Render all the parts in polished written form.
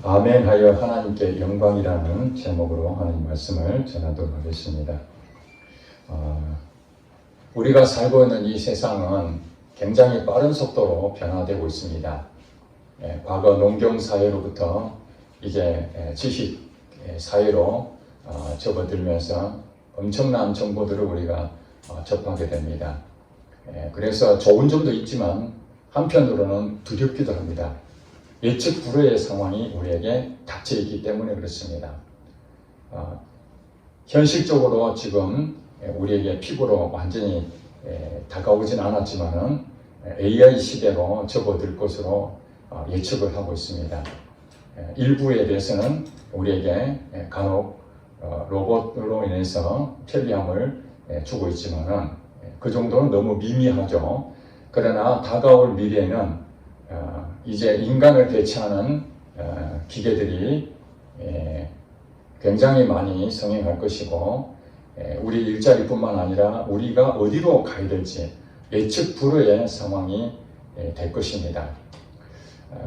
아멘하여 하나님께 영광이라는 제목으로 하나님 말씀을 전하도록 하겠습니다. 우리가 살고 있는 이 세상은 굉장히 빠른 속도로 변화되고 있습니다. 과거 농경 사회로부터 이제 지식 사회로 접어들면서 엄청난 정보들을 우리가 접하게 됩니다. 그래서 좋은 점도 있지만 한편으로는 두렵기도 합니다. 예측 불허의 상황이 우리에게 닥쳐 있기 때문에 그렇습니다. 현실적으로 지금 우리에게 피부로 완전히 다가오진 않았지만은 AI 시대로 접어들 것으로 예측을 하고 있습니다. 일부에 대해서는 우리에게 간혹 로봇으로 인해서 편리함을 주고 있지만은 그 정도는 너무 미미하죠. 그러나 다가올 미래에는 이제 인간을 대체하는 기계들이 굉장히 많이 성행할 것이고 우리 일자리뿐만 아니라 우리가 어디로 가야 될지 예측 불허의 상황이 될 것입니다.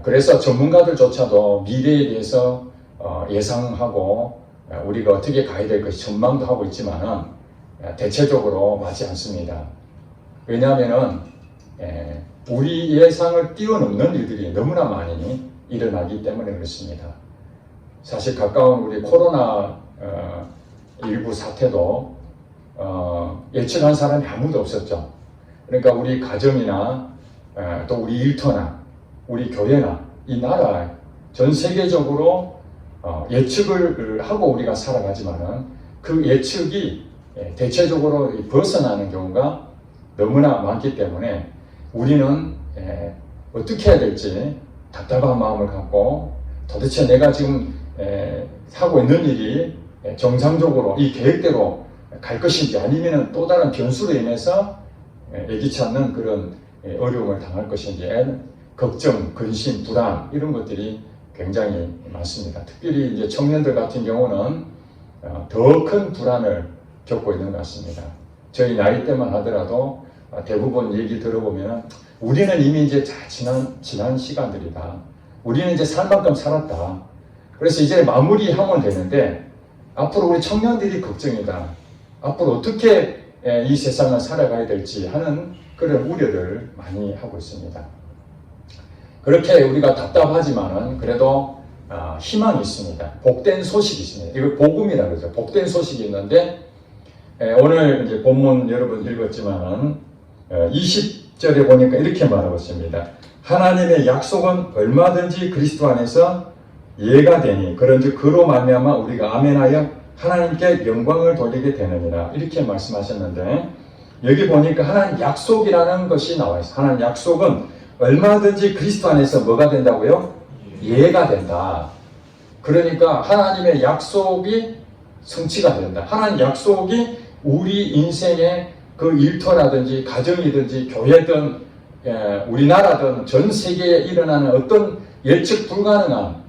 그래서 전문가들조차도 미래에 대해서 예상하고 우리가 어떻게 가야 될 것이 전망도 하고 있지만은 대체적으로 맞지 않습니다. 왜냐하면은 우리 예상을 뛰어넘는 일들이 너무나 많이 일어나기 때문에 그렇습니다. 사실 가까운 우리 코로나 19 사태도 예측한 사람이 아무도 없었죠. 그러니까 우리 가정이나 또 우리 일터나 우리 교회나 이 나라 전 세계적으로 예측을 하고 우리가 살아가지만은 그 예측이 대체적으로 벗어나는 경우가 너무나 많기 때문에 우리는 어떻게 해야 될지 답답한 마음을 갖고 도대체 내가 지금 하고 있는 일이 정상적으로 이 계획대로 갈 것인지 아니면 또 다른 변수로 인해서 예기치 않는 그런 어려움을 당할 것인지 걱정, 근심, 불안 이런 것들이 굉장히 많습니다. 특별히 이제 청년들 같은 경우는 더 큰 불안을 겪고 있는 것 같습니다. 저희 나이 때만 하더라도 대부분 얘기 들어보면 우리는 이미 이제 지난 시간들이다. 우리는 이제 살 만큼 살았다. 그래서 이제 마무리하면 되는데 앞으로 우리 청년들이 걱정이다. 앞으로 어떻게 이 세상을 살아가야 될지 하는 그런 우려를 많이 하고 있습니다. 그렇게 우리가 답답하지만은 그래도 희망이 있습니다. 복된 소식이 있습니다. 이걸 복음이라고 그러죠. 복된 소식이 있는데 오늘 이제 본문 여러분 읽었지만은 20절에 보니까 이렇게 말하고 있습니다. 하나님의 약속은 얼마든지 그리스도 안에서 예가 되니 그런즉 그로 말미암아 우리가 아멘하여 하나님께 영광을 돌리게 되느니라 이렇게 말씀하셨는데 여기 보니까 하나님 약속이라는 것이 나와 있어요. 하나님 약속은 얼마든지 그리스도 안에서 뭐가 된다고요? 예가 된다. 그러니까 하나님의 약속이 성취가 된다. 하나님 약속이 우리 인생의 그 일터라든지 가정이든지 교회든 우리나라든 전 세계에 일어나는 어떤 예측 불가능한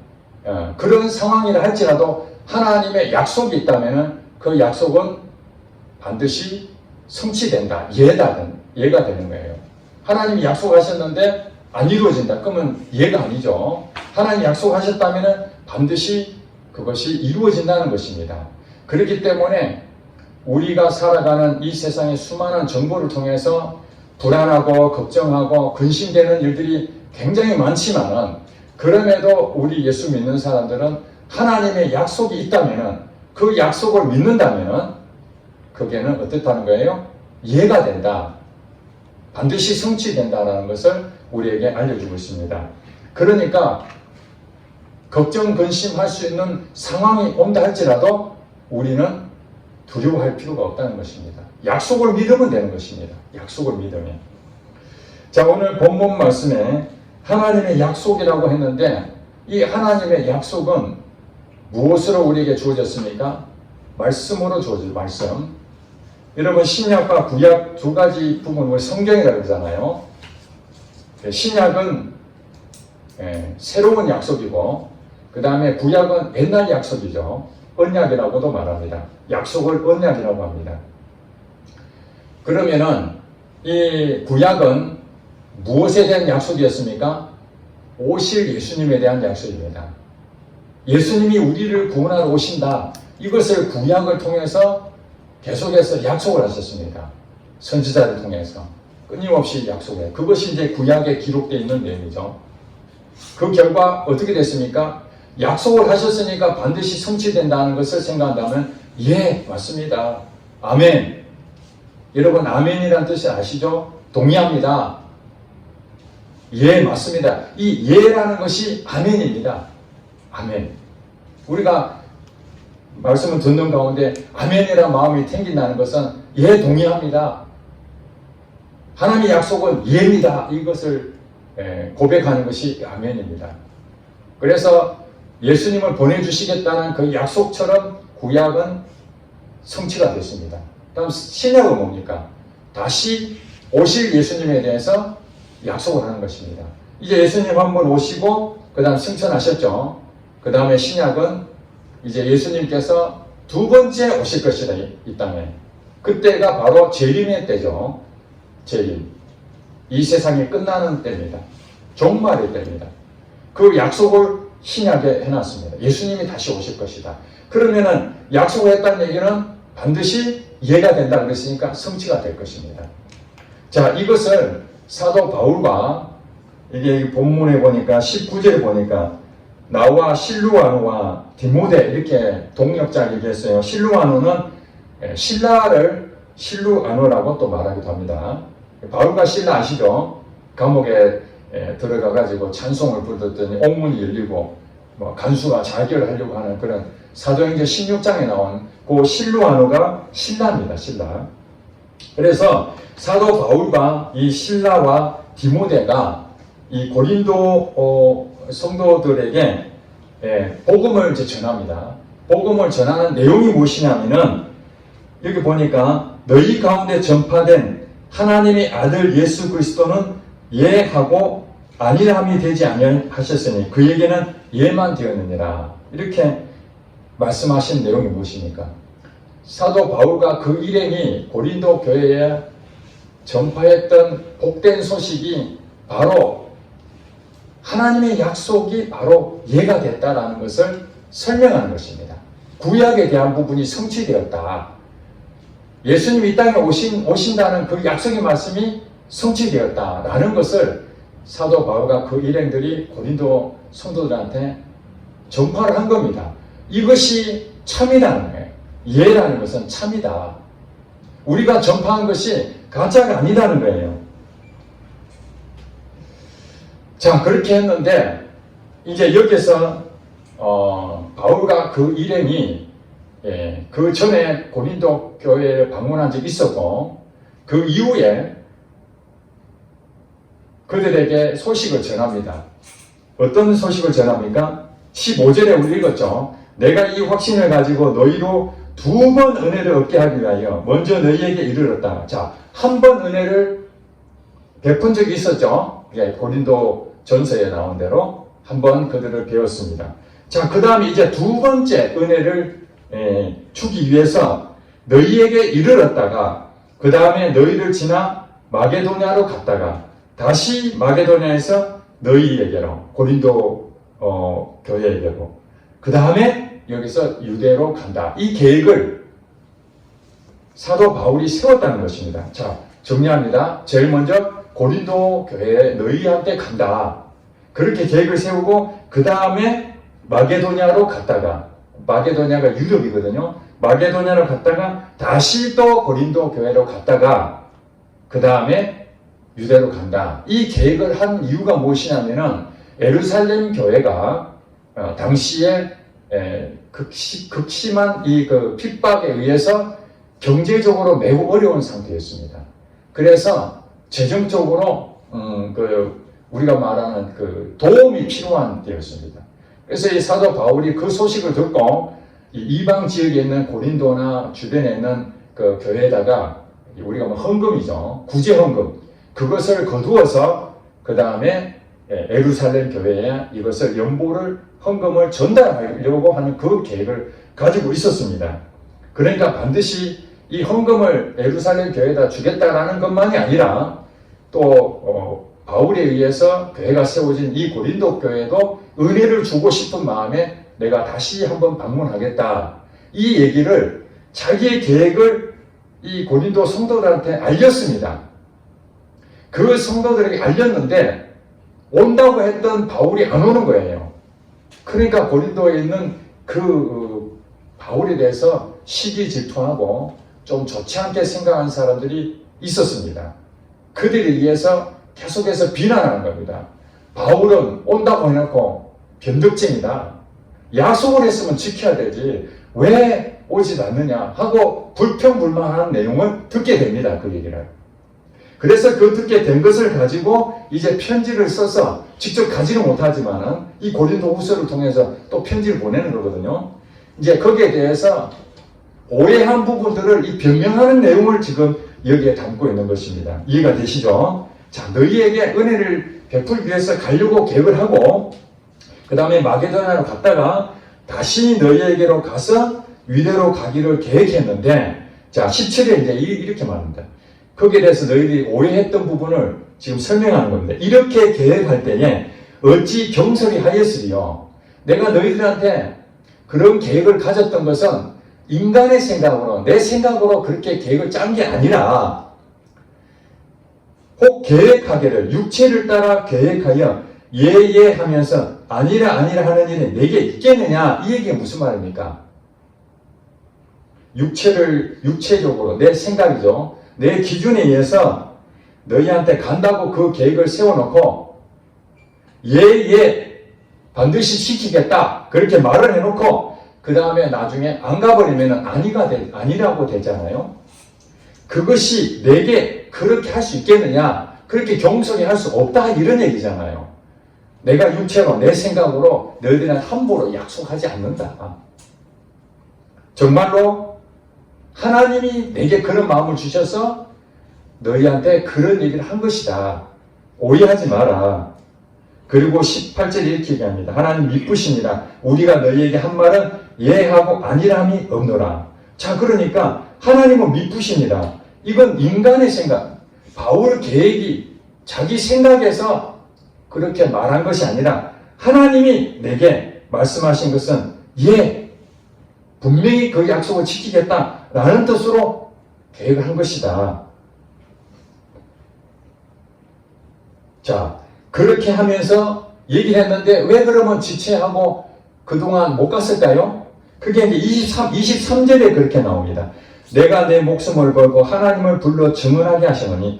그런 상황이라 할지라도 하나님의 약속이 있다면 그 약속은 반드시 성취된다. 예가 되는 거예요. 하나님이 약속하셨는데 안 이루어진다. 그러면 예가 아니죠. 하나님 약속하셨다면 반드시 그것이 이루어진다는 것입니다. 그렇기 때문에 우리가 살아가는 이 세상의 수많은 정보를 통해서 불안하고 걱정하고 근심되는 일들이 굉장히 많지만은 그럼에도 우리 예수 믿는 사람들은 하나님의 약속이 있다면은 그 약속을 믿는다면은 그게는 어떻다는 거예요? 예가 된다. 반드시 성취된다라는 것을 우리에게 알려주고 있습니다. 그러니까 걱정, 근심할 수 있는 상황이 온다 할지라도 우리는 두려워할 필요가 없다는 것입니다. 약속을 믿으면 되는 것입니다. 약속을 믿으면. 자, 오늘 본문 말씀에 하나님의 약속이라고 했는데 이 하나님의 약속은 무엇으로 우리에게 주어졌습니까? 말씀으로 주어질 말씀. 여러분 신약과 구약 두 가지 부분을 성경이라고 그러잖아요. 신약은 새로운 약속이고 그 다음에 구약은 옛날 약속이죠. 언약이라고도 말합니다. 약속을 언약이라고 합니다. 그러면은 이 구약은 무엇에 대한 약속이었습니까? 오실 예수님에 대한 약속입니다. 예수님이 우리를 구원하러 오신다. 이것을 구약을 통해서 계속해서 약속을 하셨습니다. 선지자를 통해서 끊임없이 약속해요. 그것이 이제 구약에 기록되어 있는 내용이죠. 그 결과 어떻게 됐습니까? 약속을 하셨으니까 반드시 성취된다는 것을 생각한다면 예, 맞습니다. 아멘. 여러분 아멘이라는 뜻이 아시죠? 동의합니다. 예, 맞습니다. 이 예라는 것이 아멘입니다. 아멘. 우리가 말씀을 듣는 가운데 아멘이라는 마음이 생긴다는 것은 예, 동의합니다. 하나님의 약속은 예입니다. 이것을 고백하는 것이 아멘입니다. 그래서 예수님을 보내주시겠다는 그 약속처럼 구약은 성취가 됐습니다. 다음 신약은 뭡니까? 다시 오실 예수님에 대해서 약속을 하는 것입니다. 이제 예수님 한번 오시고 그 다음 승천하셨죠. 그 다음에 신약은 이제 예수님께서 두 번째 오실 것이다. 이 땅에. 그때가 바로 재림의 때죠. 재림. 이 세상이 끝나는 때입니다. 종말의 때입니다. 그 약속을 신약에 해놨습니다. 예수님이 다시 오실 것이다. 그러면은 약속을 했다는 얘기는 반드시 이해가 된다 그랬으니까 성취가 될 것입니다. 자, 이것을 사도 바울과 이게 본문에 보니까 19절에 보니까 나와 실루아노와 디모데 이렇게 동역자 얘기했어요. 실루아노는 신라를 실루아노라고 또 말하기도 합니다. 바울과 신라 아시죠? 감옥에 들어가가지고 찬송을 부르더니 옥문이 열리고 뭐 간수가 자결하려고 하는 그런 사도행전 16장에 나온 그 실루아노가 신라입니다. 신라. 그래서 사도 바울과 이 신라와 디모데가 이 고린도 성도들에게 복음을 이제 전합니다. 복음을 전하는 내용이 무엇이냐면은 여기 보니까 너희 가운데 전파된 하나님의 아들 예수 그리스도는 예하고 아니함이 되지 아니하셨으니 그에게는 예만 되었느니라. 이렇게 말씀하신 내용이 무엇입니까? 사도 바울과 그 일행이 고린도 교회에 전파했던 복된 소식이 바로 하나님의 약속이 바로 예가 됐다라는 것을 설명하는 것입니다. 구약에 대한 부분이 성취되었다. 예수님이 이 땅에 오신다는 그 약속의 말씀이 성취되었다라는 것을 사도 바울과 그 일행들이 고린도 성도들한테 전파를 한 겁니다. 이것이 참이라는 거예요. 예라는 것은 참이다. 우리가 전파한 것이 가짜가 아니다는 거예요. 자, 그렇게 했는데 이제 여기서 바울과 그 일행이 그 전에 고린도 교회에 방문한 적이 있었고 그 이후에 그들에게 소식을 전합니다. 어떤 소식을 전합니까? 15절에 우리 읽었죠. 내가 이 확신을 가지고 너희로 두 번 은혜를 얻게 하기 위하여 먼저 너희에게 이르렀다. 자, 한 번 은혜를 베푼 적이 있었죠. 고린도 전서에 나온 대로 한 번 그들을 배웠습니다. 자, 그 다음에 이제 두 번째 은혜를 주기 위해서 너희에게 이르렀다가 그 다음에 너희를 지나 마게도냐로 갔다가 다시 마게도냐에서 너희에게로 고린도 교회에게로 그 다음에 여기서 유대로 간다. 이 계획을 사도 바울이 세웠다는 것입니다. 자, 정리합니다. 제일 먼저 고린도 교회에 너희한테 간다. 그렇게 계획을 세우고 그 다음에 마게도냐로 갔다가 마게도냐가 유럽이거든요. 마게도냐로 갔다가 다시 또 고린도 교회로 갔다가 그 다음에 유대로 간다. 이 계획을 한 이유가 무엇이냐면은 예루살렘 교회가 당시에 극심한 이 그 핍박에 의해서 경제적으로 매우 어려운 상태였습니다. 그래서 재정적으로 우리가 말하는 그 도움이 필요한 때였습니다. 그래서 이 사도 바울이 그 소식을 듣고 이 이방 지역에 있는 고린도나 주변에 있는 그 교회에다가 우리가 뭐 헌금이죠. 구제 헌금. 그것을 거두어서 그 다음에 예루살렘 교회에 이것을 연보를 헌금을 전달하려고 하는 그 계획을 가지고 있었습니다. 그러니까 반드시 이 헌금을 예루살렘 교회에다 주겠다라는 것만이 아니라 또 바울에 의해서 교회가 세워진 이 고린도 교회도 은혜를 주고 싶은 마음에 내가 다시 한번 방문하겠다. 이 얘기를 자기의 계획을 이 고린도 성도들한테 알렸습니다. 그 성도들에게 알렸는데 온다고 했던 바울이 안 오는 거예요. 그러니까 고린도에 있는 그 바울에 대해서 시기 질투하고 좀 좋지 않게 생각하는 사람들이 있었습니다. 그들에 의해서 계속해서 비난하는 겁니다. 바울은 온다고 해놓고 변덕쟁이다. 약속을 했으면 지켜야 되지. 왜 오지 않느냐 하고 불평불만하는 내용을 듣게 됩니다. 그 얘기를. 그래서 그 듣게 된 것을 가지고 이제 편지를 써서 직접 가지는 못하지만은 이 고린도 후서를 통해서 또 편지를 보내는 거거든요. 이제 거기에 대해서 오해한 부분들을 이 변명하는 내용을 지금 여기에 담고 있는 것입니다. 이해가 되시죠? 자, 너희에게 은혜를 베풀기 위해서 가려고 계획을 하고 그 다음에 마게도냐로 갔다가 다시 너희에게로 가서 유대로 가기를 계획했는데 자, 17에 이제 이렇게 말합니다. 거기에 대해서 너희들이 오해했던 부분을 지금 설명하는 겁니다. 이렇게 계획할 때에 어찌 경솔히 하였으리요. 내가 너희들한테 그런 계획을 가졌던 것은 인간의 생각으로, 내 생각으로 그렇게 계획을 짠 게 아니라 혹 계획하기를 육체를 따라 계획하여 예예 하면서 아니라 하는 일이 내게 있겠느냐. 이 얘기가 무슨 말입니까? 육체적으로 내 생각이죠. 내 기준에 의해서 너희한테 간다고 그 계획을 세워놓고 예 반드시 시키겠다 그렇게 말을 해놓고 그 다음에 나중에 안 가버리면 아니라고 되잖아요. 그것이 내게 그렇게 할 수 있겠느냐, 그렇게 경솔히 할 수 없다 이런 얘기잖아요. 내가 육체로 내 생각으로 너희들은 함부로 약속하지 않는다. 정말로 하나님이 내게 그런 마음을 주셔서 너희한테 그런 얘기를 한 것이다. 오해하지 마라. 그리고 18절에 이렇게 얘기합니다. 하나님 미쁘십니다. 우리가 너희에게 한 말은 예하고 아니라함이 없노라. 자, 그러니까 하나님은 미쁘십니다. 이건 인간의 생각. 바울 계획이 자기 생각에서 그렇게 말한 것이 아니라 하나님이 내게 말씀하신 것은 예, 분명히 그 약속을 지키겠다라는 뜻으로 계획을 한 것이다. 자, 그렇게 하면서 얘기를 했는데 왜 그러면 지체하고 그동안 못 갔을까요? 그게 이제 23절에 그렇게 나옵니다. 내가 내 목숨을 걸고 하나님을 불러 증언하게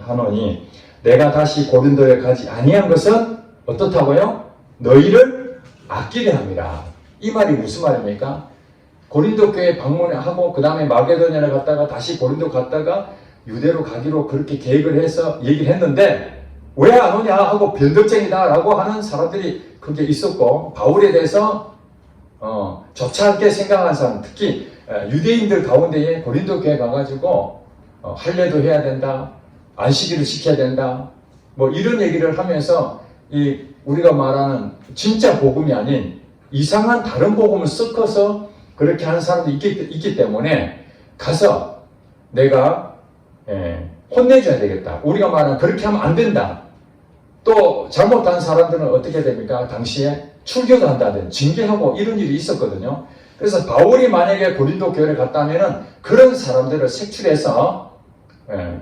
하노니 내가 다시 고린도에 가지 아니한 것은 어떻다고요? 너희를 아끼려 함이라. 이 말이 무슨 말입니까? 고린도 교회 방문하고 그 다음에 마게도냐를 갔다가 다시 고린도 갔다가 유대로 가기로 그렇게 계획을 해서 얘기를 했는데 왜 안 오냐 하고 변덕쟁이다 라고 하는 사람들이 그게 있었고 바울에 대해서 좋지 않게 생각하는 사람, 특히 유대인들 가운데에 고린도 교회 가가지고 할례도 해야 된다, 안식일을 지켜야 된다, 뭐 이런 얘기를 하면서 우리가 말하는 진짜 복음이 아닌 이상한 다른 복음을 섞어서 그렇게 하는 사람도 있기 때문에 가서 내가 혼내줘야 되겠다. 우리가 말하는 그렇게 하면 안 된다. 또 잘못한 사람들은 어떻게 됩니까? 당시에 출교도 한다든 징계하고 이런 일이 있었거든요. 그래서 바울이 만약에 고린도 교회를 갔다면은 그런 사람들을 색출해서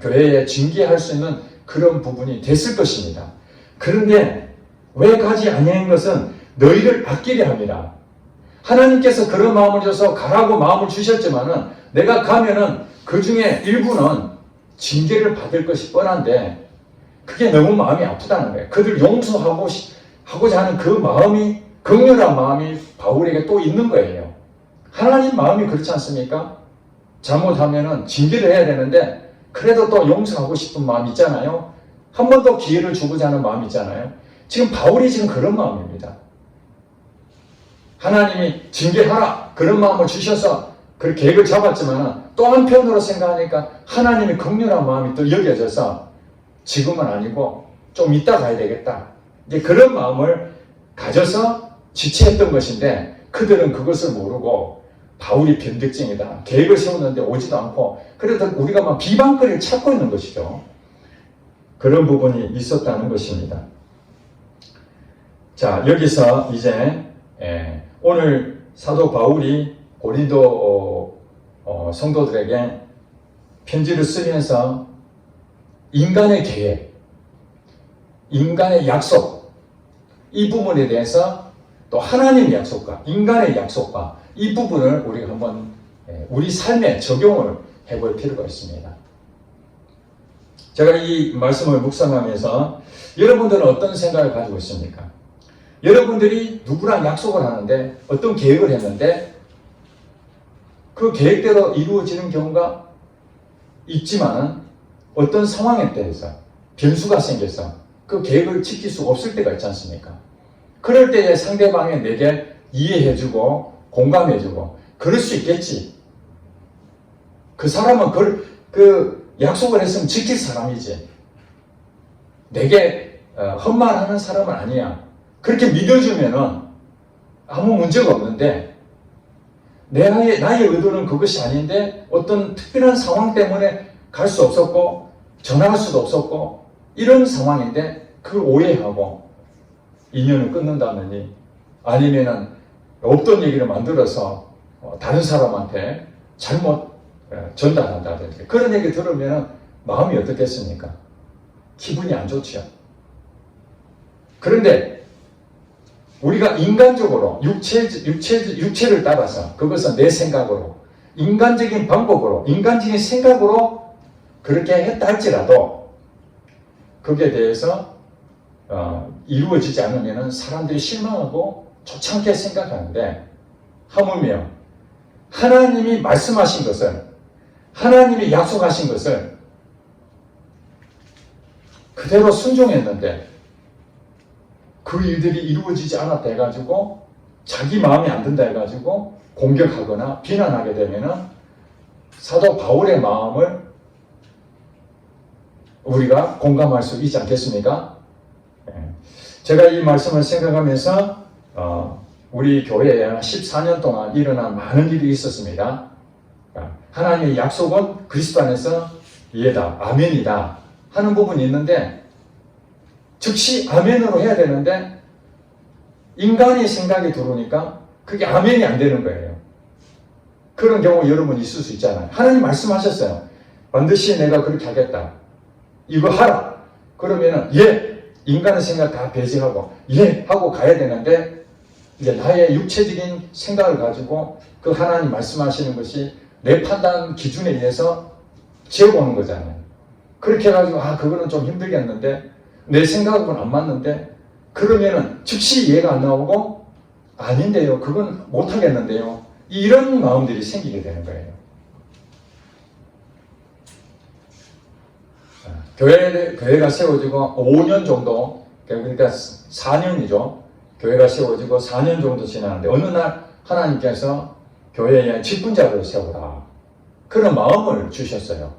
교회에 징계할 수 있는 그런 부분이 됐을 것입니다. 그런데 왜 가지 아니한 것은 너희를 아끼려 합니다. 하나님께서 그런 마음을 줘서 가라고 마음을 주셨지만은 내가 가면은 그 중에 일부는 징계를 받을 것이 뻔한데 그게 너무 마음이 아프다는 거예요. 그들 용서하고자 하는 그 마음이, 긍휼한 마음이 바울에게 또 있는 거예요. 하나님 마음이 그렇지 않습니까? 잘못하면은 징계를 해야 되는데 그래도 또 용서하고 싶은 마음이 있잖아요. 한 번 더 기회를 주고자 하는 마음이 있잖아요. 지금 바울이 지금 그런 마음입니다. 하나님이 징계하라 그런 마음을 주셔서 그 계획을 잡았지만 또 한편으로 생각하니까 하나님의 긍휼한 마음이 또 여겨져서 지금은 아니고 좀 이따 가야 되겠다. 이제 그런 마음을 가져서 지체했던 것인데 그들은 그것을 모르고 바울이 변덕쟁이다. 계획을 세웠는데 오지도 않고 그래도 우리가 막 비방거리를 찾고 있는 것이죠. 그런 부분이 있었다는 것입니다. 자, 여기서 이제 오늘 사도 바울이 고린도 성도들에게 편지를 쓰면서 인간의 계획, 인간의 약속, 이 부분에 대해서 또 하나님의 약속과 인간의 약속과 이 부분을 우리가 한번 우리 삶에 적용을 해볼 필요가 있습니다. 제가 이 말씀을 묵상하면서 여러분들은 어떤 생각을 가지고 있습니까? 여러분들이 누구랑 약속을 하는데 어떤 계획을 했는데 그 계획대로 이루어지는 경우가 있지만 어떤 상황에 대해서 변수가 생겨서 그 계획을 지킬 수 없을 때가 있지 않습니까? 그럴 때에 상대방이 내게 이해해주고 공감해주고 그럴 수 있겠지. 그 사람은 그 약속을 했으면 지킬 사람이지. 내게 헛말하는 사람은 아니야. 그렇게 믿어주면은 아무 문제가 없는데 나의 의도는 그것이 아닌데 어떤 특별한 상황 때문에 갈 수 없었고 전화할 수도 없었고 이런 상황인데 그걸 오해하고 인연을 끊는다느니 아니면은 없던 얘기를 만들어서 다른 사람한테 잘못 전달한다든지 그런 얘기 들으면 마음이 어떻겠습니까? 기분이 안 좋죠. 그런데 우리가 인간적으로 육체를 따라서 그것은 내 생각으로 인간적인 방법으로 인간적인 생각으로 그렇게 했다 할지라도 거기에 대해서 이루어지지 않으면 사람들이 실망하고 좋지 않게 생각하는데 하물며 하나님이 말씀하신 것을 하나님이 약속하신 것을 그대로 순종했는데 그 일들이 이루어지지 않았다 해가지고 자기 마음에 안 든다 해가지고 공격하거나 비난하게 되면은 사도 바울의 마음을 우리가 공감할 수 있지 않겠습니까? 제가 이 말씀을 생각하면서 우리 교회에 14년 동안 일어난 많은 일이 있었습니다. 하나님의 약속은 그리스도 안에서 예다, 아멘이다 하는 부분이 있는데 즉시 아멘으로 해야 되는데 인간의 생각이 들어오니까 그게 아멘이 안 되는 거예요. 그런 경우 여러분 있을 수 있잖아요. 하나님 말씀하셨어요. 반드시 내가 그렇게 하겠다. 이거 하라. 그러면은 예, 인간의 생각 다 배제하고 예 하고 가야 되는데 이제 나의 육체적인 생각을 가지고 그 하나님 말씀하시는 것이 내 판단 기준에 의해서 지어보는 거잖아요. 그렇게 해가지고 그거는 좀 힘들겠는데 내 생각하고는 안 맞는데 그러면은 즉시 이해가 안 나오고 아닌데요. 그건 못하겠는데요. 이런 마음들이 생기게 되는 거예요. 교회가 세워지고 5년 정도, 그러니까 4년이죠. 교회가 세워지고 4년 정도 지나는데 어느 날 하나님께서 교회에 직분자를 세우라. 그런 마음을 주셨어요.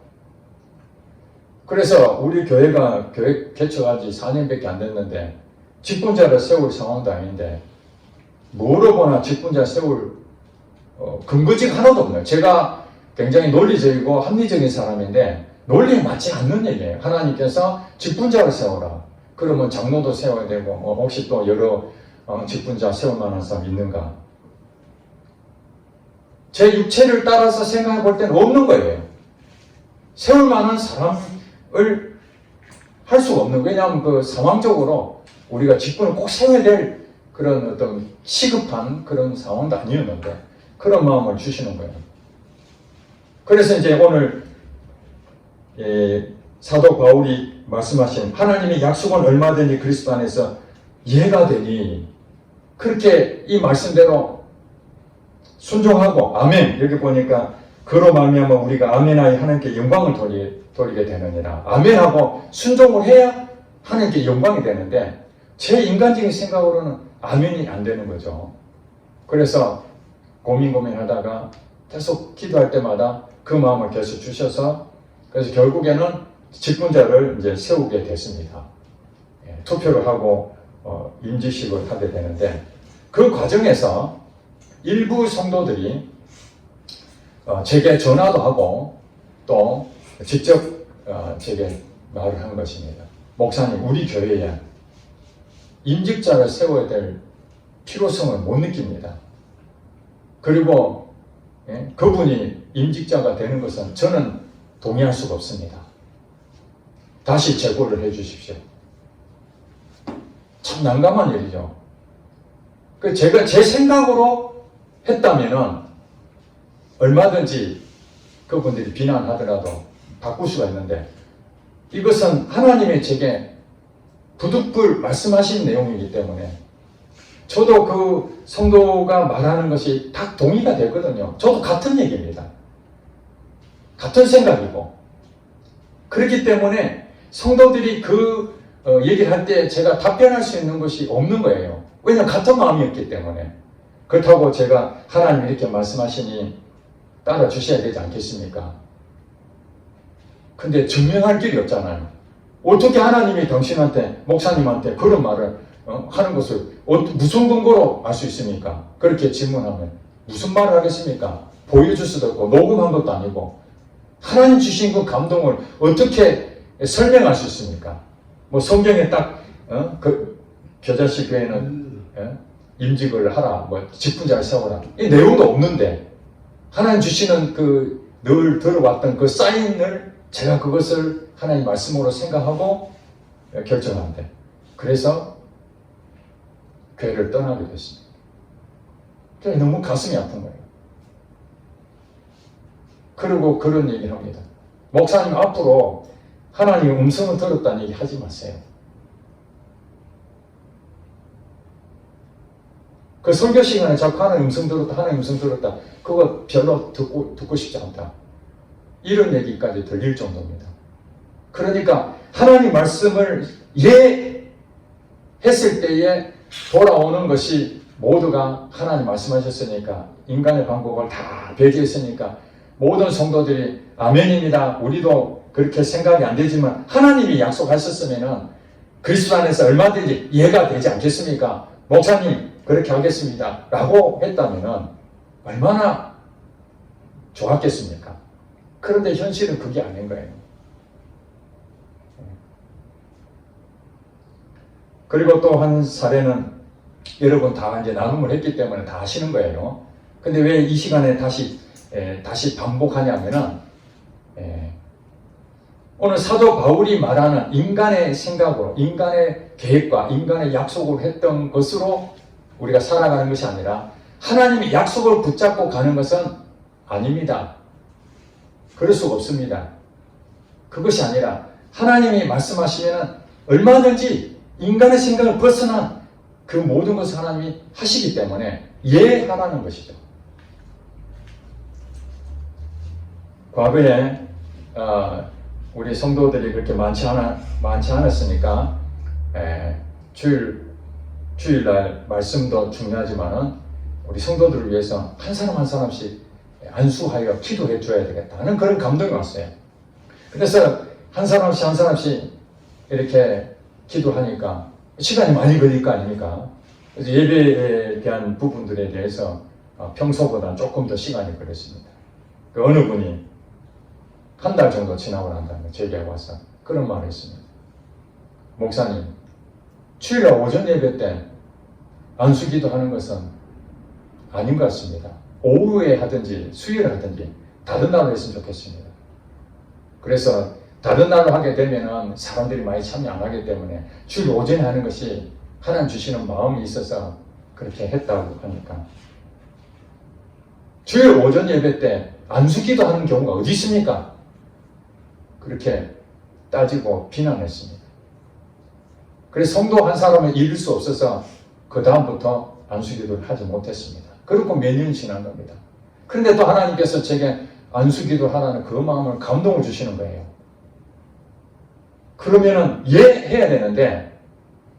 그래서 우리 교회가 교회 개척한 지 4년밖에 안 됐는데 직분자를 세울 상황도 아닌데 뭐로 보나 직분자 세울 근거지가 하나도 없네요. 제가 굉장히 논리적이고 합리적인 사람인데 논리에 맞지 않는 얘기예요. 하나님께서 직분자를 세우라. 그러면 장로도 세워야 되고 혹시 또 여러 직분자 세울 만한 사람 있는가? 제 육체를 따라서 생각해 볼 때는 없는 거예요. 세울 만한 사람을 할 수가 없는 거예요. 왜냐하면 그 상황적으로 우리가 직분을 꼭 세워야 될 그런 어떤 시급한 그런 상황도 아니었는데 그런 마음을 주시는 거예요. 그래서 이제 오늘 사도 바울이 말씀하신 하나님의 약속은 얼마든지 그리스도 안에서 이해가 되니 그렇게 이 말씀대로 순종하고 아멘. 여기 보니까 그로 말미암아 우리가 아멘하여 하나님께 영광을 돌리게 되느니라. 아멘하고 순종을 해야 하나님께 영광이 되는데 제 인간적인 생각으로는 아멘이 안 되는 거죠. 그래서 고민하다가 계속 기도할 때마다 그 마음을 계속 주셔서 그래서 결국에는 직분자를 이제 세우게 됐습니다. 투표를 하고 임직식을 하게 되는데 그 과정에서 일부 성도들이 제게 전화도 하고 또 직접 제게 말을 한 것입니다. 목사님, 우리 교회에 임직자를 세워야 될 필요성을 못 느낍니다. 그리고 그분이 임직자가 되는 것은 저는 동의할 수가 없습니다. 다시 재고를 해 주십시오. 참 난감한 일이죠. 제가 제 생각으로 했다면은 얼마든지 그분들이 비난하더라도 바꿀 수가 있는데, 이것은 하나님의 제게 부득불 말씀하신 내용이기 때문에 저도 그 성도가 말하는 것이 다 동의가 되거든요. 저도 같은 얘기입니다. 같은 생각이고, 그렇기 때문에 성도들이 그 얘기를 할 때 제가 답변할 수 있는 것이 없는 거예요. 왜냐하면 같은 마음이었기 때문에. 그렇다고 제가 하나님 이렇게 말씀하시니 따라 주셔야 되지 않겠습니까? 근데 증명할 길이 없잖아요. 어떻게 하나님이 당신한테, 목사님한테 그런 말을 하는 것을 무슨 근거로 알 수 있습니까? 그렇게 질문하면 무슨 말을 하겠습니까? 보여줄 수도 없고 녹음한 것도 아니고, 하나님 주신 그 감동을 어떻게 설명할 수 있습니까? 뭐 성경에 딱 그 겨자씨 교회는 임직을 하라, 뭐 직분자를 세워라, 이 내용도 없는데 하나님 주시는 그 늘 들어왔던 그 사인을 제가 그것을 하나님 말씀으로 생각하고 결정한대. 그래서 교회를 떠나게 됐습니다. 너무 가슴이 아픈 거예요. 그리고 그런 얘기를 합니다. 목사님, 앞으로 하나님의 음성을 들었다는 얘기 하지 마세요. 그 설교 시간에 자꾸 하나님 음성 들었다, 하나님 음성 들었다, 그거 별로 듣고 싶지 않다, 이런 얘기까지 들릴 정도입니다. 그러니까 하나님 말씀을 했을 때에 돌아오는 것이 모두가 하나님 말씀하셨으니까, 인간의 방법을 다 배제했으니까 모든 성도들이 아멘입니다, 우리도 그렇게 생각이 안 되지만 하나님이 약속하셨으면 그리스도 안에서 얼마든지 이해가 되지 않겠습니까? 목사님 그렇게 하겠습니다 라고 했다면 얼마나 좋았겠습니까? 그런데 현실은 그게 아닌 거예요. 그리고 또 한 사례는 여러분 다 이제 나눔을 했기 때문에 다 아시는 거예요. 근데 왜 이 시간에 다시 반복하냐면은, 오늘 사도 바울이 말하는 인간의 생각으로, 인간의 계획과 인간의 약속을 했던 것으로 우리가 살아가는 것이 아니라 하나님이 약속을 붙잡고 가는 것은 아닙니다. 그럴 수가 없습니다. 그것이 아니라 하나님이 말씀하시면 얼마든지 인간의 생각을 벗어난 그 모든 것을 하나님이 하시기 때문에 예하라는 것이죠. 과거에 우리 성도들이 그렇게 많지 않았으니까 주일날 말씀도 중요하지만 우리 성도들을 위해서 한 사람 한 사람씩 안수하여 기도해 줘야 되겠다 하는 그런 감동이 왔어요. 그래서 한 사람씩 이렇게 기도하니까 시간이 많이 걸릴 거 아닙니까? 그래서 예배에 대한 부분들에 대해서 평소보다 조금 더 시간이 걸렸습니다. 그 어느 분이 한 달 정도 지나고 난 다음에 제게 와서 그런 말을 했습니다. 목사님, 주일날 오전 예배 때 안수기도 하는 것은 아닌 것 같습니다. 오후에 하든지 수요일에 하든지 다른 날로 했으면 좋겠습니다. 그래서 다른 날로 하게 되면 사람들이 많이 참여 안 하기 때문에 주일 오전에 하는 것이 하나님 주시는 마음이 있어서 그렇게 했다고 하니까, 주일 오전 예배 때 안수기도 하는 경우가 어디 있습니까? 그렇게 따지고 비난했습니다. 그래서 성도 한 사람을 잃을 수 없어서 그 다음부터 안수기도를 하지 못했습니다. 그리고 몇 년이 지난 겁니다. 그런데 또 하나님께서 제게 안수기도 하라는 그 마음을 감동을 주시는 거예요. 그러면은 해야 되는데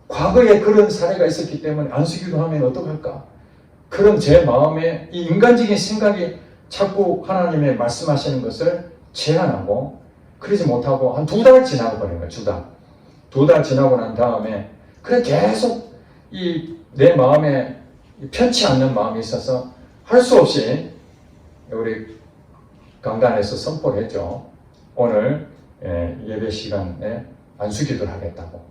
과거에 그런 사례가 있었기 때문에 안수기도 하면 어떡할까? 그런 제 마음에 이 인간적인 생각이 자꾸 하나님의 말씀하시는 것을 제한하고 그러지 못하고 한 2달 지나고 버린 거예요. 2달 지나고 난 다음에 그래 계속 내 마음에 편치 않는 마음이 있어서 할 수 없이 우리 강단에서 선포를 했죠. 오늘 예배 시간에 안수기도를 하겠다고.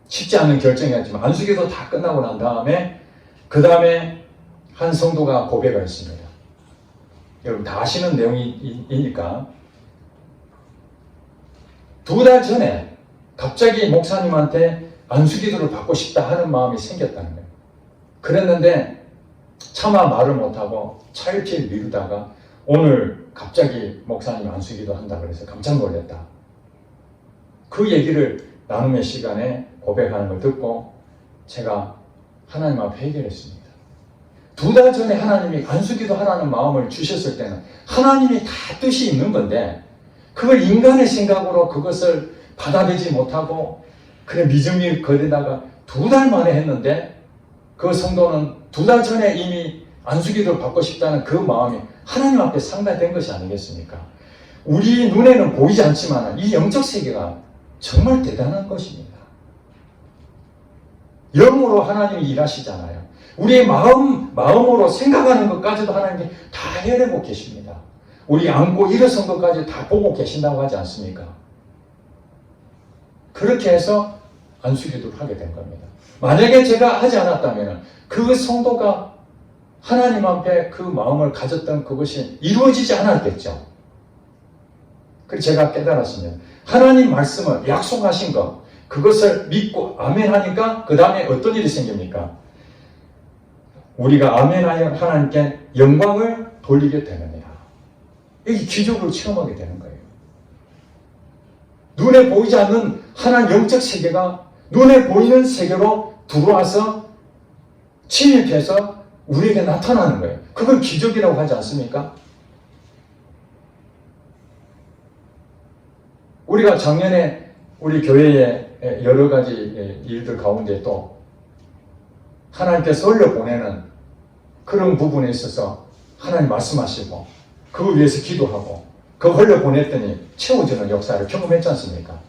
쉽지 않은 결정이었지만 안수기도 다 끝나고 난 다음에 그 다음에 한 성도가 고백을 했습니다. 여러분 다 아시는 내용이니까 2달 전에 갑자기 목사님한테 안수기도를 받고 싶다 하는 마음이 생겼다는 거예요. 그랬는데 차마 말을 못하고 차일피일 미루다가 오늘 갑자기 목사님 안수기도 한다 그래서 깜짝 놀랐다. 그 얘기를 나눔의 시간에 고백하는 걸 듣고 제가 하나님 앞에 회개했습니다. 2달 전에 하나님이 안수기도 하라는 마음을 주셨을 때는 하나님이 다 뜻이 있는 건데 그걸 인간의 생각으로 그것을 받아들이지 못하고 그래 미정미 거리다가 2달 만에 했는데 그 성도는 2달 전에 이미 안수기도를 받고 싶다는 그 마음이 하나님 앞에 상달된 것이 아니겠습니까? 우리 눈에는 보이지 않지만 이 영적 세계가 정말 대단한 것입니다. 영으로 하나님이 일하시잖아요. 우리의 마음으로 생각하는 것까지도 하나님이 다 해내고 계십니다. 우리 안고 일어선 것까지 다 보고 계신다고 하지 않습니까? 그렇게 해서 안수기도를 하게 된 겁니다. 만약에 제가 하지 않았다면 그 성도가 하나님 앞에 그 마음을 가졌던 그것이 이루어지지 않았겠죠. 그래서 제가 깨달았습니다. 하나님 말씀을 약속하신 것 그것을 믿고 아멘 하니까 그 다음에 어떤 일이 생깁니까? 우리가 아멘하여 하나님께 영광을 돌리게 되느니라. 이게 기적으로 체험하게 되는 거예요. 눈에 보이지 않는 하나님 영적 세계가 눈에 보이는 세계로 들어와서 침입해서 우리에게 나타나는 거예요. 그걸 기적이라고 하지 않습니까? 우리가 작년에 우리 교회의 여러 가지 일들 가운데 또 하나님께서 흘려보내는 그런 부분에 있어서 하나님 말씀하시고 그걸 위해서 기도하고 그걸 흘려보냈더니 채워주는 역사를 경험했지 않습니까?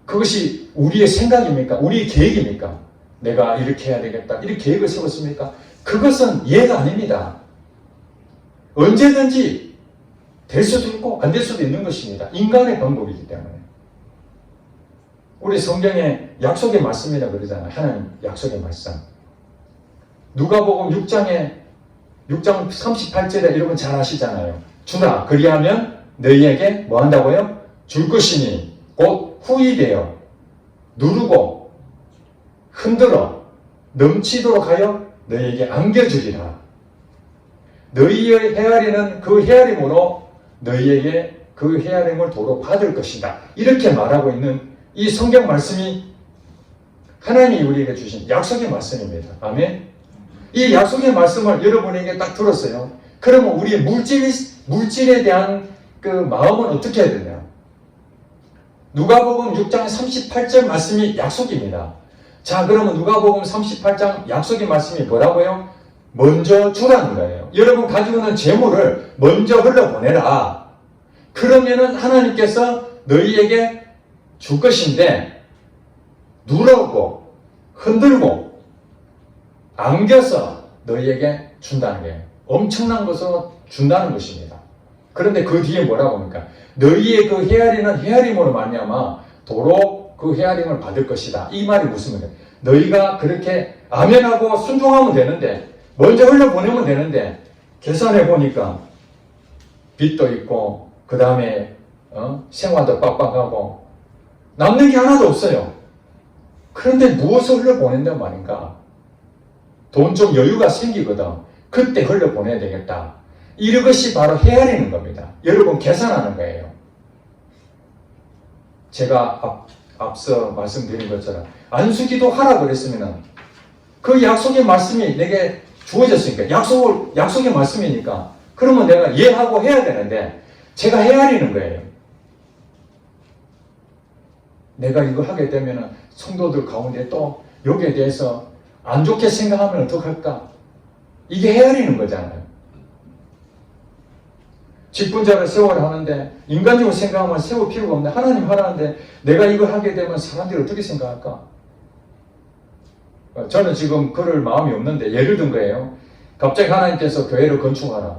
그것이 우리의 생각입니까? 우리의 계획입니까? 내가 이렇게 해야 되겠다. 이렇게 계획을 세웠습니까? 그것은 예가 아닙니다. 언제든지 될 수도 있고 안 될 수도 있는 것입니다. 인간의 방법이기 때문에. 우리 성경에 약속의 말씀이라고 그러잖아요. 하나님 약속의 말씀. 누가복음 6장 38절에 이런 건 잘 아시잖아요. 주라 그리하면 너희에게 뭐 한다고요? 줄 것이니 곧 후히되어 누르고 흔들어 넘치도록 하여 너희에게 안겨주리라. 너희의 헤아리는 그 헤아림으로 너희에게 그 헤아림을 도로 받을 것이다. 이렇게 말하고 있는 이 성경 말씀이 하나님이 우리에게 주신 약속의 말씀입니다. 아멘. 이 약속의 말씀을 여러분에게 딱 들었어요. 그러면 우리의 물질에 대한 그 마음은 어떻게 해야 되냐? 누가복음 6장 38절 말씀이 약속입니다. 자, 그러면 누가복음 38장 약속의 말씀이 뭐라고요? 먼저 주라는 거예요. 여러분 가지고 있는 재물을 먼저 흘려보내라. 그러면은 하나님께서 너희에게 줄 것인데 누르고 흔들고 안겨서 너희에게 준다는 게 엄청난 것으로 준다는 것입니다. 그런데 그 뒤에 뭐라고 합니까? 너희의 그 헤아리는 헤아림으로 말미암아 도로 그 헤아림을 받을 것이다. 이 말이 무슨 말이에요? 너희가 그렇게 아멘하고 순종하면 되는데 먼저 흘려보내면 되는데 계산해 보니까 빚도 있고 그 다음에 생활도 빡빡하고 남는 게 하나도 없어요. 그런데 무엇을 흘려보낸단 말인가? 돈 좀 여유가 생기거든. 그때 흘려보내야 되겠다. 이것이 바로 헤아리는 겁니다. 여러분 계산하는 거예요. 제가 앞서 말씀드린 것처럼 안수기도 하라 그랬으면 그 약속의 말씀이 내게 주어졌으니까 약속의 말씀이니까 그러면 내가 이해하고 해야 되는데 제가 헤아리는 거예요. 내가 이거 하게 되면 성도들 가운데 또 여기에 대해서 안 좋게 생각하면 어떡할까? 이게 헤아리는 거잖아요. 직분자를 세워라 하는데 인간적으로 생각하면 세울 필요가 없는데 하나님 하라는데 내가 이걸 하게 되면 사람들이 어떻게 생각할까? 저는 지금 그럴 마음이 없는데 예를 든 거예요. 갑자기 하나님께서 교회를 건축하라.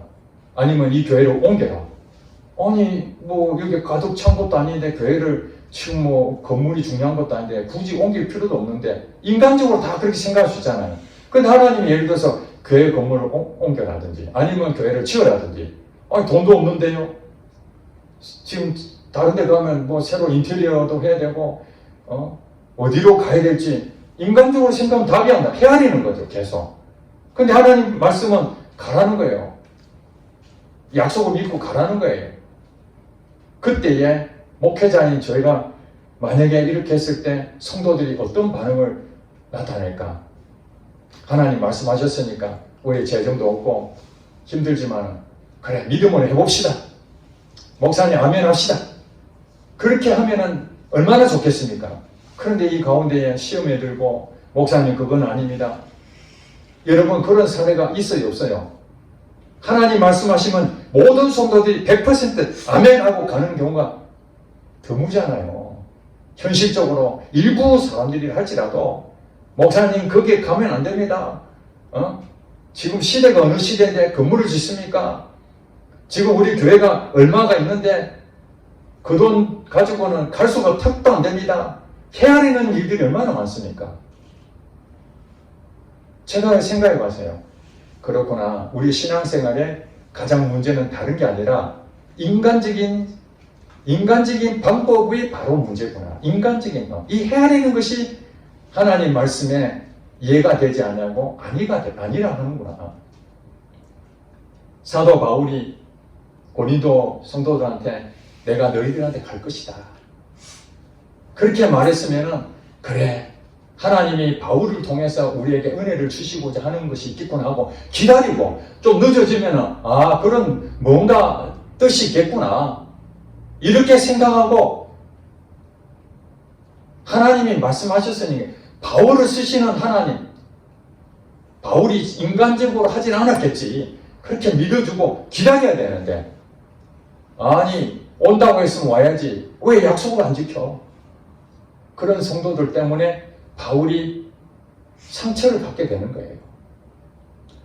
아니면 이 교회를 옮겨라. 아니 뭐 여기 가득 찬 것도 아닌데 교회를 지금 뭐 건물이 중요한 것도 아닌데 굳이 옮길 필요도 없는데 인간적으로 다 그렇게 생각할 수 있잖아요. 근데 하나님이 예를 들어서 교회 건물을 옮겨라든지 아니면 교회를 지어라든지 아니 돈도 없는데요. 지금 다른 데 가면 뭐 새로 인테리어도 해야 되고 어디로 가야 될지 인간적으로 생각하면 답이 안 나. 헤아리는 거죠. 계속. 근데 하나님 말씀은 가라는 거예요. 약속을 믿고 가라는 거예요. 그때에 목회자인 저희가 만약에 이렇게 했을 때 성도들이 어떤 반응을 나타낼까? 하나님 말씀하셨으니까 우리 재정도 없고 힘들지만 그래 믿음으로 해봅시다. 목사님 아멘 합시다. 그렇게 하면은 얼마나 좋겠습니까? 그런데 이 가운데에 시험에 들고 목사님 그건 아닙니다. 여러분 그런 사례가 있어요 없어요? 하나님 말씀하시면 모든 성도들이 100% 아멘 하고 가는 경우가 드무잖아요. 현실적으로 일부 사람들이 할지라도 목사님 거기에 가면 안 됩니다. 지금 시대가 어느 시대인데 건물을 짓습니까? 지금 우리 교회가 얼마가 있는데 그 돈 가지고는 갈 수가 턱도 안 됩니다. 헤아리는 일들이 얼마나 많습니까? 제가 생각해 보세요. 그렇구나. 우리 신앙생활에 가장 문제는 다른 게 아니라 인간적인 방법이 바로 문제구나. 인간적인 방법. 이 헤아리는 것이 하나님 말씀에 이해가 되지 않냐고 아니라 하는구나. 사도 바울이 고린도 성도들한테 내가 너희들한테 갈 것이다. 그렇게 말했으면은 그래 하나님이 바울을 통해서 우리에게 은혜를 주시고자 하는 것이 있겠구나 하고 기다리고 좀 늦어지면은 그런 뭔가 뜻이 있겠구나 이렇게 생각하고 하나님이 말씀하셨으니 바울을 쓰시는 하나님 바울이 인간적으로 하진 않았겠지. 그렇게 믿어주고 기다려야 되는데 아니 온다고 했으면 와야지 왜 약속을 안 지켜? 그런 성도들 때문에 바울이 상처를 받게 되는 거예요.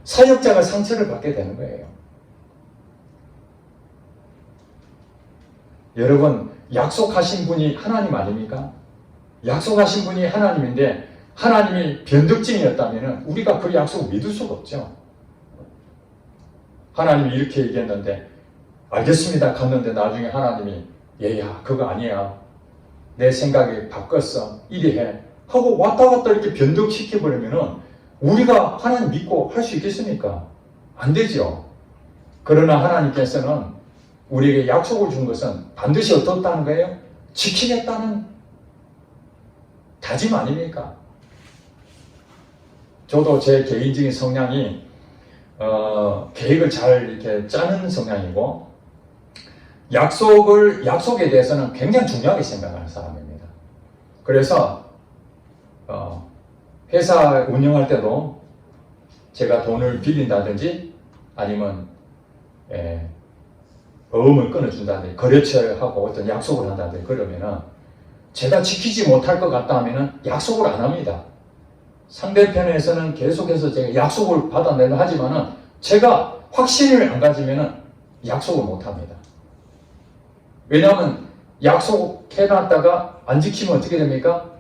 사역자가 상처를 받게 되는 거예요. 여러분 약속하신 분이 하나님 아닙니까? 약속하신 분이 하나님인데 하나님이 변덕증이었다면 우리가 그 약속을 믿을 수가 없죠. 하나님이 이렇게 얘기했는데 알겠습니다 갔는데 나중에 하나님이 얘야 그거 아니야 내 생각이 바뀌었어 이리 해 하고 왔다 갔다 이렇게 변덕시켜버리면은 우리가 하나님 믿고 할 수 있겠습니까? 안 되죠. 그러나 하나님께서는 우리에게 약속을 준 것은 반드시 어떻다는 거예요? 지키겠다는 다짐 아닙니까? 저도 제 개인적인 성향이 계획을 잘 이렇게 짜는 성향이고 약속에 대해서는 굉장히 중요하게 생각하는 사람입니다. 그래서 회사 운영할 때도 제가 돈을 빌린다든지 아니면 어음을 끊어준다든지 거래처하고 어떤 약속을 한다든지 그러면은 제가 지키지 못할 것 같다 하면은 약속을 안 합니다. 상대편에서는 계속해서 제가 약속을 받아내려 하지만은 제가 확신을 안 가지면은 약속을 못 합니다. 왜냐하면 약속해놨다가 안 지키면 어떻게 됩니까?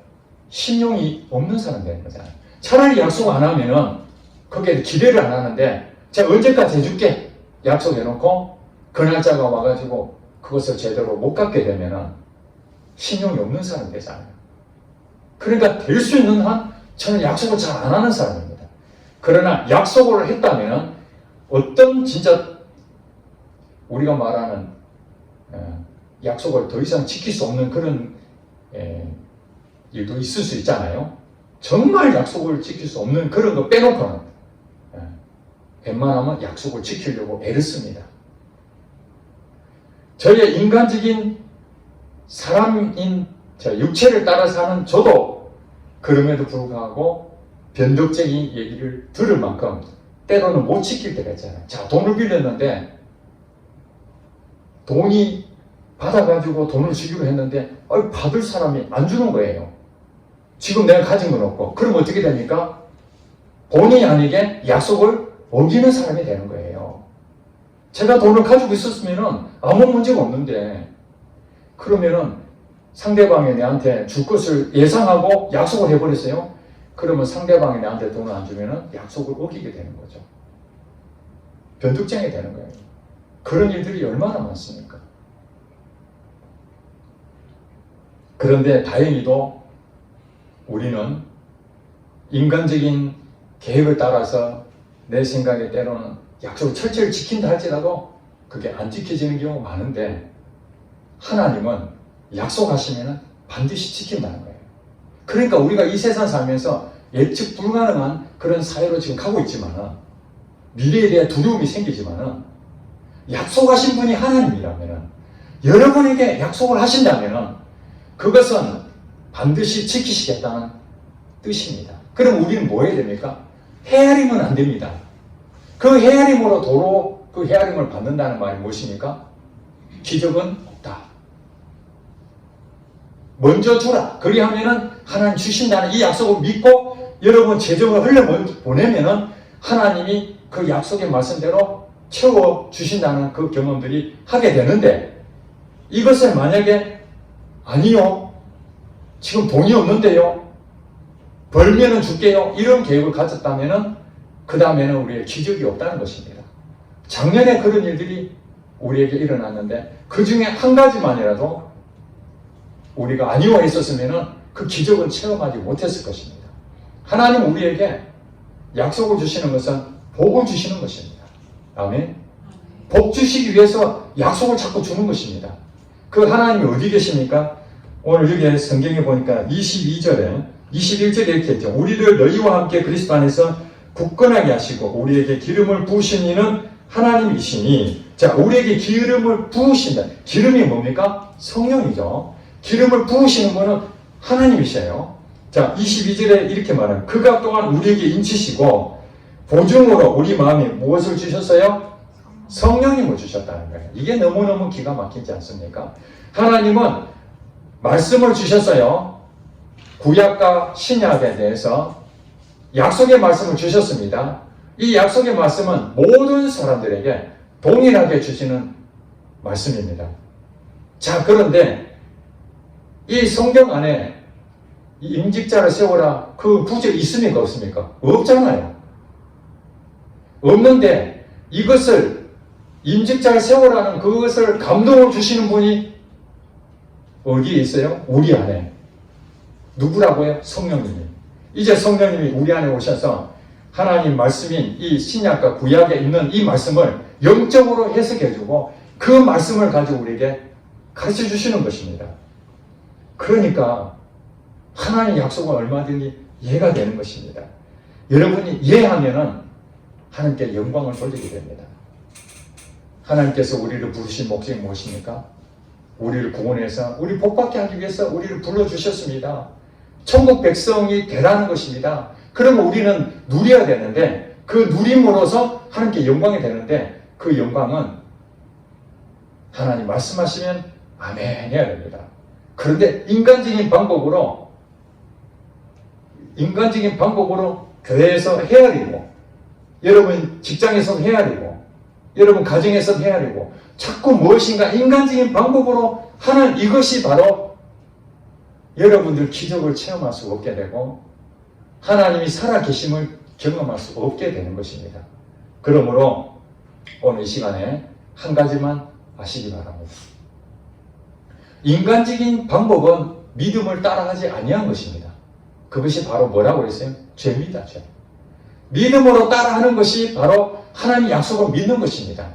신용이 없는 사람 되는 거잖아요. 차라리 약속 안 하면은 거기에 기대를 안 하는데 제가 언제까지 해줄게 약속해놓고 그 날짜가 와가지고 그것을 제대로 못 갖게 되면은 신용이 없는 사람 되잖아요. 그러니까 될 수 있는 한 저는 약속을 잘 안 하는 사람입니다. 그러나 약속을 했다면 어떤 진짜 우리가 말하는 약속을 더 이상 지킬 수 없는 그런 일도 있을 수 있잖아요. 정말 약속을 지킬 수 없는 그런 거 빼놓고는 웬만하면 약속을 지키려고 애를 씁니다. 저의 인간적인 사람인 육체를 따라 사는 저도 그럼에도 불구하고 변덕적인 얘기를 들을 만큼 때로는 못 지킬 때가 있잖아요. 자, 돈을 빌렸는데 돈이 받아가지고 돈을 주기로 했는데 받을 사람이 안 주는 거예요. 지금 내가 가진 건 없고. 그럼 어떻게 됩니까? 본의 아니게 약속을 어기는 사람이 되는 거예요. 제가 돈을 가지고 있었으면 아무 문제가 없는데 그러면은 상대방이 내한테 줄 것을 예상하고 약속을 해버렸어요. 그러면 상대방이 내한테 돈을 안 주면 약속을 어기게 되는 거죠. 변덕쟁이 되는 거예요. 그런 일들이 얼마나 많습니까? 그런데 다행히도 우리는 인간적인 계획을 따라서 내 생각에 때로는 약속을 철저히 지킨다 할지라도 그게 안 지켜지는 경우가 많은데 하나님은 약속하시면 반드시 지킨다는 거예요. 그러니까 우리가 이 세상 살면서 예측 불가능한 그런 사회로 지금 가고 있지만 미래에 대한 두려움이 생기지만 약속하신 분이 하나님이라면 여러분에게 약속을 하신다면 그것은 반드시 지키시겠다는 뜻입니다. 그럼 우리는 뭐 해야 됩니까? 헤아리면 안 됩니다. 그 헤아림으로 도로 그 헤아림을 받는다는 말이 무엇입니까? 기적은 없다. 먼저 주라. 그리하면은 하나님 주신다는 이 약속을 믿고 여러분 재정을 흘려보내면은 하나님이 그 약속의 말씀대로 채워주신다는 그 경험들이 하게 되는데 이것을 만약에 아니요. 지금 돈이 없는데요. 벌면은 줄게요. 이런 계획을 가졌다면은 그 다음에는 우리의 기적이 없다는 것입니다. 작년에 그런 일들이 우리에게 일어났는데 그 중에 한 가지만이라도 우리가 아니오 했었으면은 그 기적은 체험하지 못했을 것입니다. 하나님 우리에게 약속을 주시는 것은 복을 주시는 것입니다. 아멘. 복 주시기 위해서 약속을 자꾸 주는 것입니다. 그 하나님이 어디 계십니까? 오늘 여기 성경에 보니까 22절에 21절에 이렇게 했죠. 우리를 너희와 함께 그리스도 안에서 굳건하게 하시고 우리에게 기름을 부으신 이는 하나님이시니 자 우리에게 기름을 부으신다. 기름이 뭡니까? 성령이죠. 기름을 부으시는 분은 하나님이셔요. 자 22절에 이렇게 말합니다. 그가 또한 우리에게 인치시고 보증으로 우리 마음에 무엇을 주셨어요? 성령님을 주셨다는 거예요. 이게 너무너무 기가 막히지 않습니까? 하나님은 말씀을 주셨어요. 구약과 신약에 대해서 약속의 말씀을 주셨습니다. 이 약속의 말씀은 모든 사람들에게 동일하게 주시는 말씀입니다. 자, 그런데 이 성경 안에 이 임직자를 세워라 그 구절이 있습니까? 없습니까? 없잖아요. 없는데 이것을 임직자를 세워라는 그것을 감동을 주시는 분이 어디에 있어요? 우리 안에. 누구라고요? 성령님이. 이제 성령님이 우리 안에 오셔서 하나님 말씀인 이 신약과 구약에 있는 이 말씀을 영적으로 해석해주고 그 말씀을 가지고 우리에게 가르쳐 주시는 것입니다. 그러니까 하나님 약속은 얼마든지 이해가 되는 것입니다. 여러분이 이해하면은 하나님께 영광을 돌리게 됩니다. 하나님께서 우리를 부르신 목적이 무엇입니까? 우리를 구원해서 우리 복받게 하기 위해서 우리를 불러주셨습니다. 천국 백성이 되라는 것입니다. 그러면 우리는 누려야 되는데 그 누림으로써 하나님께 영광이 되는데 그 영광은 하나님 말씀하시면 아멘 해야 됩니다. 그런데 인간적인 방법으로 교회에서 헤아리고 여러분 직장에서 헤아리고 여러분 가정에서 헤아리고 자꾸 무엇인가 인간적인 방법으로 하는 이것이 바로 여러분들 기적을 체험할 수 없게 되고 하나님이 살아계심을 경험할 수 없게 되는 것입니다. 그러므로 오늘 이 시간에 한 가지만 아시기 바랍니다. 인간적인 방법은 믿음을 따라가지 아니한 것입니다. 그것이 바로 뭐라고 그랬어요? 죄입니다. 죄. 믿음으로 따라하는 것이 바로 하나님의 약속을 믿는 것입니다.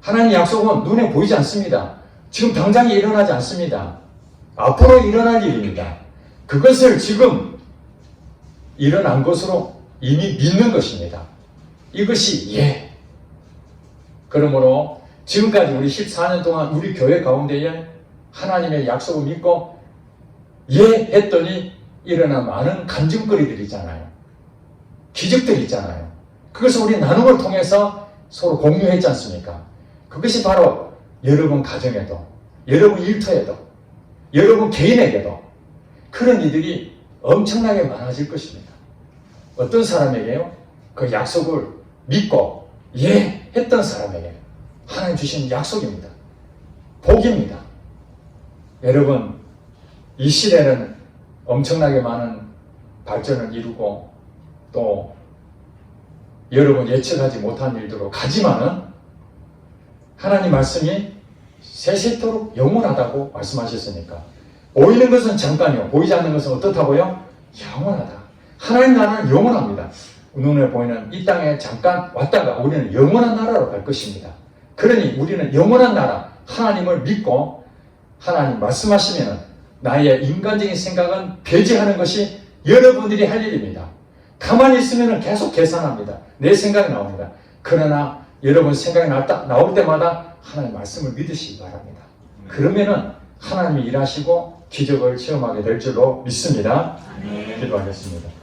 하나님의 약속은 눈에 보이지 않습니다. 지금 당장에 일어나지 않습니다. 앞으로 일어날 일입니다. 그것을 지금 일어난 것으로 이미 믿는 것입니다. 이것이 예. 그러므로 지금까지 우리 14년 동안 우리 교회 가운데에 하나님의 약속을 믿고 예 했더니 일어난 많은 간증거리들이 있잖아요. 기적들이 있잖아요. 그것을 우리 나눔을 통해서 서로 공유했지 않습니까? 그것이 바로 여러분 가정에도 여러분 일터에도 여러분 개인에게도 그런 이들이 엄청나게 많아질 것입니다. 어떤 사람에게요? 그 약속을 믿고 예 했던 사람에게 하나님 주신 약속입니다. 복입니다. 여러분 이 시대는 엄청나게 많은 발전을 이루고 또 여러분 예측하지 못한 일들로 가지만은 하나님 말씀이 세세토록 영원하다고 말씀하셨으니까 보이는 것은 잠깐이요 보이지 않는 것은 어떻다고요? 영원하다. 하나님 나라는 영원합니다. 눈에 보이는 이 땅에 잠깐 왔다가 우리는 영원한 나라로 갈 것입니다. 그러니 우리는 영원한 나라 하나님을 믿고 하나님 말씀하시면 나의 인간적인 생각은 배제하는 것이 여러분들이 할 일입니다. 가만히 있으면 계속 계산합니다. 내 생각이 나옵니다. 그러나 여러분 생각이 나올 때마다 하나님 말씀을 믿으시기 바랍니다. 그러면은 하나님이 일하시고 기적을 체험하게 될 줄로 믿습니다. 기도하겠습니다.